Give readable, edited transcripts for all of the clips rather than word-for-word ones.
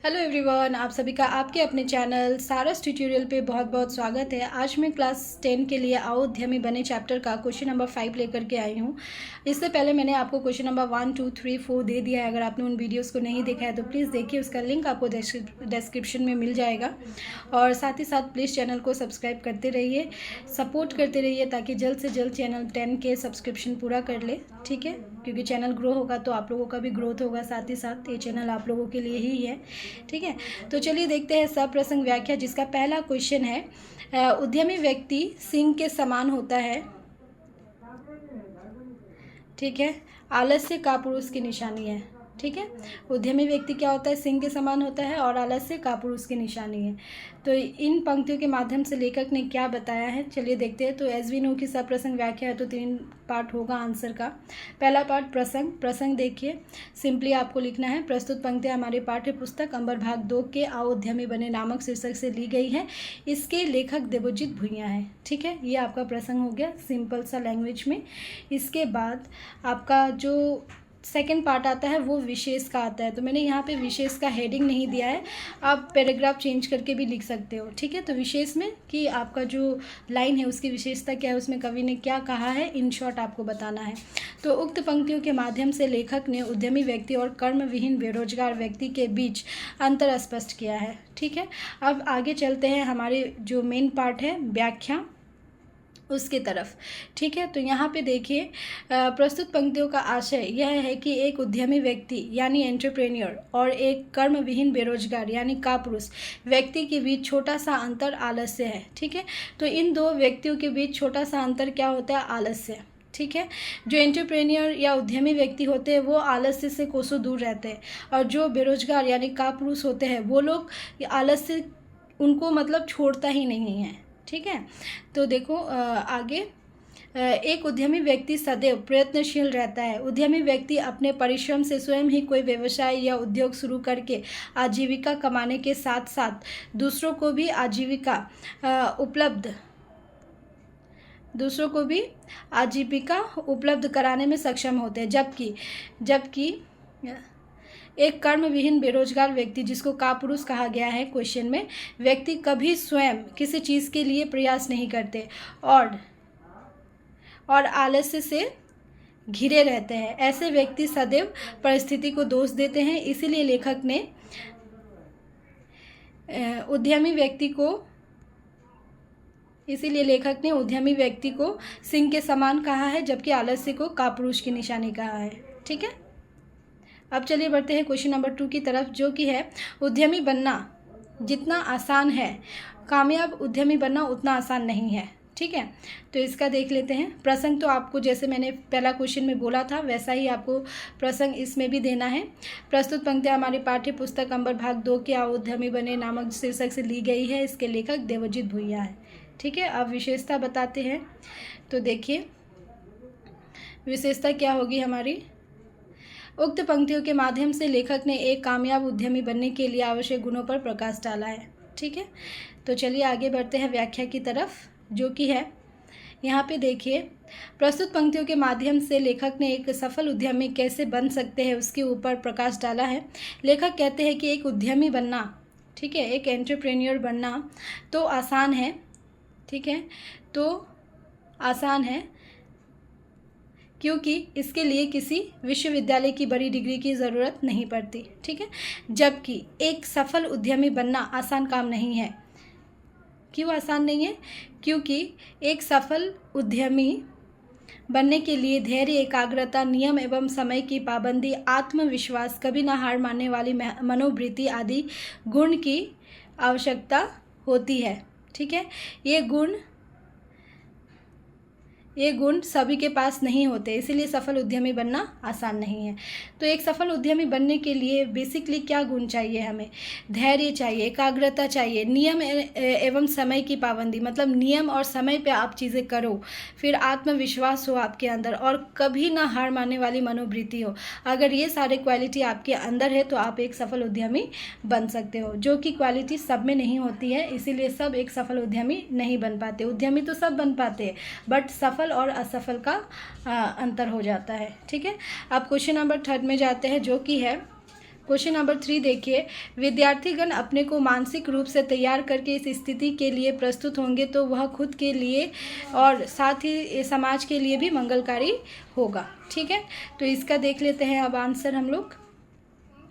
Hello everyone, आप सभी का आपके अपने चैनल सारस ट्यूटोरियल पे बहुत बहुत स्वागत है। आज मैं क्लास 10 के लिए आओ उद्यमी बने चैप्टर का क्वेश्चन नंबर 5 लेकर के आई हूँ। इससे पहले मैंने आपको क्वेश्चन नंबर 1, 2, 3, 4 दे दिया है। अगर आपने उन वीडियोस को नहीं देखा है तो प्लीज़ देखिए, उसका लिंक आपको डिस्क्रिप्शन में मिल जाएगा। और साथ ही साथ प्लीज़ चैनल को सब्सक्राइब करते रहिए, सपोर्ट करते रहिए, ताकि जल्द से जल्द चैनल 10 के सब्सक्रिप्शन पूरा कर ले। ठीक है, क्योंकि चैनल ग्रो होगा तो आप लोगों का भी ग्रोथ होगा, साथ ही साथ ये चैनल आप लोगों के लिए ही है। ठीक है, तो चलिए देखते हैं सप्रसंग व्याख्या, जिसका पहला क्वेश्चन है उद्यमी व्यक्ति सिंह के समान होता है। ठीक है, आलस्य कापुरुष की निशानी है। ठीक है, उद्यमी व्यक्ति क्या होता है? सिंह के समान होता है और आलस्य कापुरुष की निशानी है। तो इन पंक्तियों के माध्यम से लेखक ने क्या बताया है, चलिए देखते हैं। तो एस वी नो की सप्रसंग व्याख्या है, तो 3 पार्ट होगा आंसर का। पहला पार्ट प्रसंग देखिए, सिंपली आपको लिखना है। प्रस्तुत पंक्तियां हमारे पाठ्य पुस्तक अंबर भाग 2 के आओ उद्यमी बने नामक शीर्षक से ली गई है। इसके लेखक देवोजीत भुइयां हैं। ठीक है, ये आपका प्रसंग हो गया सिंपल सा लैंग्वेज में। इसके बाद आपका जो सेकेंड पार्ट आता है वो विशेष का आता है। तो मैंने यहाँ पे विशेष का हेडिंग नहीं दिया है, आप पैराग्राफ चेंज करके भी लिख सकते हो। ठीक है, तो विशेष में कि आपका जो लाइन है उसकी विशेषता क्या है, उसमें कवि ने क्या कहा है, इन शॉर्ट आपको बताना है। तो उक्त पंक्तियों के माध्यम से लेखक ने उद्यमी व्यक्ति और कर्मविहीन बेरोजगार व्यक्ति के बीच अंतर स्पष्ट किया है। ठीक है, अब आगे चलते हैं हमारे जो मेन पार्ट है व्याख्या उसके तरफ। ठीक है, तो यहाँ पे देखिए, प्रस्तुत पंक्तियों का आशय यह है कि एक उद्यमी व्यक्ति यानी एंटरप्रेन्योर और एक कर्मविहीन बेरोजगार यानी कापुरुष व्यक्ति के बीच छोटा सा अंतर आलस्य है। ठीक है, तो इन दो व्यक्तियों के बीच छोटा सा अंतर क्या होता है? आलस्य। ठीक है, जो एंटरप्रेन्योर या उद्यमी व्यक्ति होते हैं वो आलस्य से कोसों दूर रहते हैं, और जो बेरोजगार यानी कापुरुष होते हैं वो लोग आलस्य उनको मतलब छोड़ता ही नहीं है। ठीक है, तो देखो आगे, एक उद्यमी व्यक्ति सदैव प्रयत्नशील रहता है। उद्यमी व्यक्ति अपने परिश्रम से स्वयं ही कोई व्यवसाय या उद्योग शुरू करके आजीविका कमाने के साथ साथ दूसरों को भी आजीविका उपलब्ध कराने में सक्षम होते हैं। जबकि एक कर्मविहीन बेरोजगार व्यक्ति, जिसको कापुरुष कहा गया है क्वेश्चन में, व्यक्ति कभी स्वयं किसी चीज़ के लिए प्रयास नहीं करते और आलस्य से घिरे रहते हैं। ऐसे व्यक्ति सदैव परिस्थिति को दोष देते हैं। इसीलिए लेखक ने उद्यमी व्यक्ति को सिंह के समान कहा है, जबकि आलस्य को कापुरुष की निशानी कहा है। ठीक है, अब चलिए बढ़ते हैं क्वेश्चन नंबर 2 की तरफ, जो कि है उद्यमी बनना जितना आसान है, कामयाब उद्यमी बनना उतना आसान नहीं है। ठीक है, तो इसका देख लेते हैं। प्रसंग तो आपको जैसे मैंने पहला क्वेश्चन में बोला था वैसा ही आपको प्रसंग इसमें भी देना है। प्रस्तुत पंक्तियां हमारी पाठ्य पुस्तक अंबर भाग 2 के आओ उद्यमी बने नामक शीर्षक से ली गई है। इसके लेखक देवोजीत भुइयां है। ठीक है, अब विशेषता बताते हैं। तो देखिए, विशेषता क्या होगी हमारी? उक्त पंक्तियों के माध्यम से लेखक ने एक कामयाब उद्यमी बनने के लिए आवश्यक गुणों पर प्रकाश डाला है। ठीक है, तो चलिए आगे बढ़ते हैं व्याख्या की तरफ, जो कि है यहाँ पे देखिए, प्रस्तुत पंक्तियों के माध्यम से लेखक ने एक सफल उद्यमी कैसे बन सकते हैं उसके ऊपर प्रकाश डाला है। लेखक कहते हैं कि एक उद्यमी बनना, ठीक है, एक एंटरप्रेन्योर बनना तो आसान है। ठीक है, तो आसान है क्योंकि इसके लिए किसी विश्वविद्यालय की बड़ी डिग्री की ज़रूरत नहीं पड़ती। ठीक है, जबकि एक सफल उद्यमी बनना आसान काम नहीं है। क्यों आसान नहीं है? क्योंकि एक सफल उद्यमी बनने के लिए धैर्य, एकाग्रता, नियम एवं समय की पाबंदी, आत्मविश्वास, कभी ना हार मानने वाली मनोवृत्ति आदि गुण की आवश्यकता होती है। ठीक है, ये गुण सभी के पास नहीं होते, इसीलिए सफल उद्यमी बनना आसान नहीं है। तो एक सफल उद्यमी बनने के लिए बेसिकली क्या गुण चाहिए? हमें धैर्य चाहिए, एकाग्रता चाहिए, नियम एवं समय की पाबंदी, मतलब नियम और समय पे आप चीज़ें करो, फिर आत्मविश्वास हो आपके अंदर और कभी ना हार मानने वाली मनोवृत्ति हो। अगर ये सारे क्वालिटी आपके अंदर है तो आप एक सफल उद्यमी बन सकते हो, जो कि क्वालिटी सब में नहीं होती है, इसीलिए सब एक सफल उद्यमी नहीं बन पाते। उद्यमी तो सब बन पाते हैं, बट सफल और असफल का अंतर हो जाता है। ठीक है, अब क्वेश्चन नंबर 3 में जाते हैं, जो कि है क्वेश्चन नंबर 3 देखिए, विद्यार्थीगण अपने को मानसिक रूप से तैयार करके इस स्थिति के लिए प्रस्तुत होंगे तो वह खुद के लिए और साथ ही समाज के लिए भी मंगलकारी होगा। ठीक है, तो इसका देख लेते हैं अब आंसर हम लोग।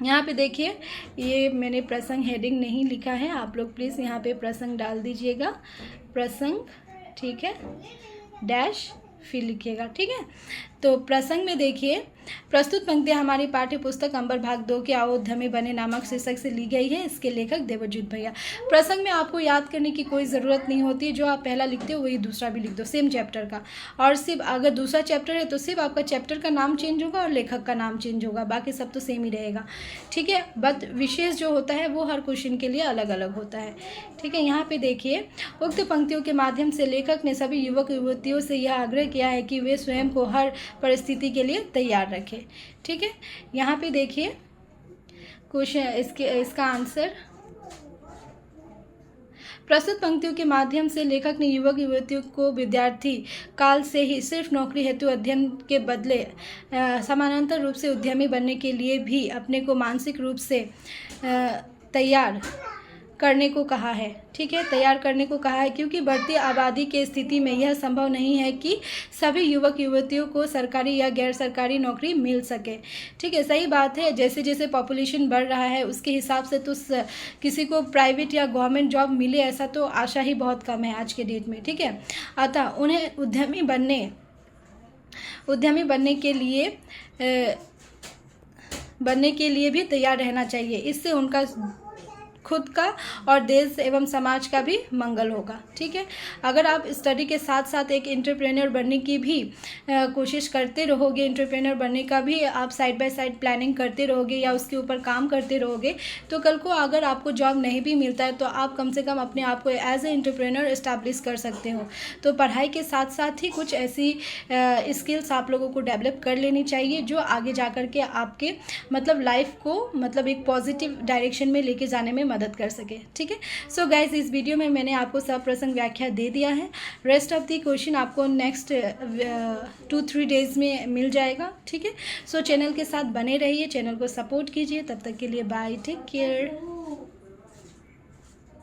यहाँ पे देखिए, ये मैंने प्रसंग हेडिंग नहीं लिखा है, आप लोग प्लीज़ यहाँ पे प्रसंग डाल दीजिएगा, प्रसंग, ठीक है, डैश फिर लिखिएगा। ठीक है, तो प्रसंग में देखिए, प्रस्तुत पंक्तियाँ हमारी पाठ्य पुस्तक अंबर भाग 2 के अयोध्या में बने नामक शीर्षक से ली गई है। इसके लेखक देवजीत भैया। प्रसंग में आपको याद करने की कोई ज़रूरत नहीं होती, जो आप पहला लिखते हो वही दूसरा भी लिख दो, सेम चैप्टर का। और सिर्फ अगर दूसरा चैप्टर है तो सिर्फ आपका चैप्टर का नाम चेंज होगा और लेखक का नाम चेंज होगा, बाकी सब तो सेम ही रहेगा। ठीक है, बट विशेष जो होता है वो हर क्वेश्चन के लिए अलग अलग होता है। ठीक है, यहाँ पे देखिए, उक्त पंक्तियों के माध्यम से लेखक ने सभी युवक युवतियों से यह आग्रह किया है कि वे स्वयं को हर परिस्थिति के लिए तैयार रखें। ठीक है, यहाँ पे देखिए क्वेश्चन, इसका आंसर, प्रस्तुत पंक्तियों के माध्यम से लेखक ने युवक युवतियों को विद्यार्थी काल से ही सिर्फ नौकरी हेतु अध्ययन के बदले समानांतर रूप से उद्यमी बनने के लिए भी अपने को मानसिक रूप से तैयार करने को कहा है। ठीक है, तैयार करने को कहा है, क्योंकि बढ़ती आबादी के स्थिति में यह संभव नहीं है कि सभी युवक युवतियों को सरकारी या गैर सरकारी नौकरी मिल सके। ठीक है, सही बात है, जैसे जैसे पॉपुलेशन बढ़ रहा है उसके हिसाब से तो किसी को प्राइवेट या गवर्नमेंट जॉब मिले ऐसा तो आशा ही बहुत कम है आज के डेट में। ठीक है, अतः उन्हें उद्यमी बनने के लिए भी तैयार रहना चाहिए। इससे उनका खुद का और देश एवं समाज का भी मंगल होगा। ठीक है, अगर आप स्टडी के साथ साथ एक एंटरप्रेन्योर बनने की भी कोशिश करते रहोगे, एंटरप्रेन्योर बनने का भी आप साइड बाय साइड प्लानिंग करते रहोगे या उसके ऊपर काम करते रहोगे, तो कल को अगर आपको जॉब नहीं भी मिलता है तो आप कम से कम अपने आप को एज ए एंटरप्रेन्योर इस्टेब्लिश कर सकते हो। तो पढ़ाई के साथ साथ ही कुछ ऐसी स्किल्स आप लोगों को डेवलप कर लेनी चाहिए जो आगे जा कर के आपके मतलब लाइफ को मतलब एक पॉजिटिव डायरेक्शन में लेके जाने में मदद कर सके। ठीक है, सो गाइज, इस वीडियो में मैंने आपको सब प्रसंग व्याख्या दे दिया है। रेस्ट ऑफ दी क्वेश्चन आपको नेक्स्ट 2-3 डेज में मिल जाएगा। ठीक है, सो चैनल के साथ बने रहिए, चैनल को सपोर्ट कीजिए। तब तक के लिए बाय, टेक केयर।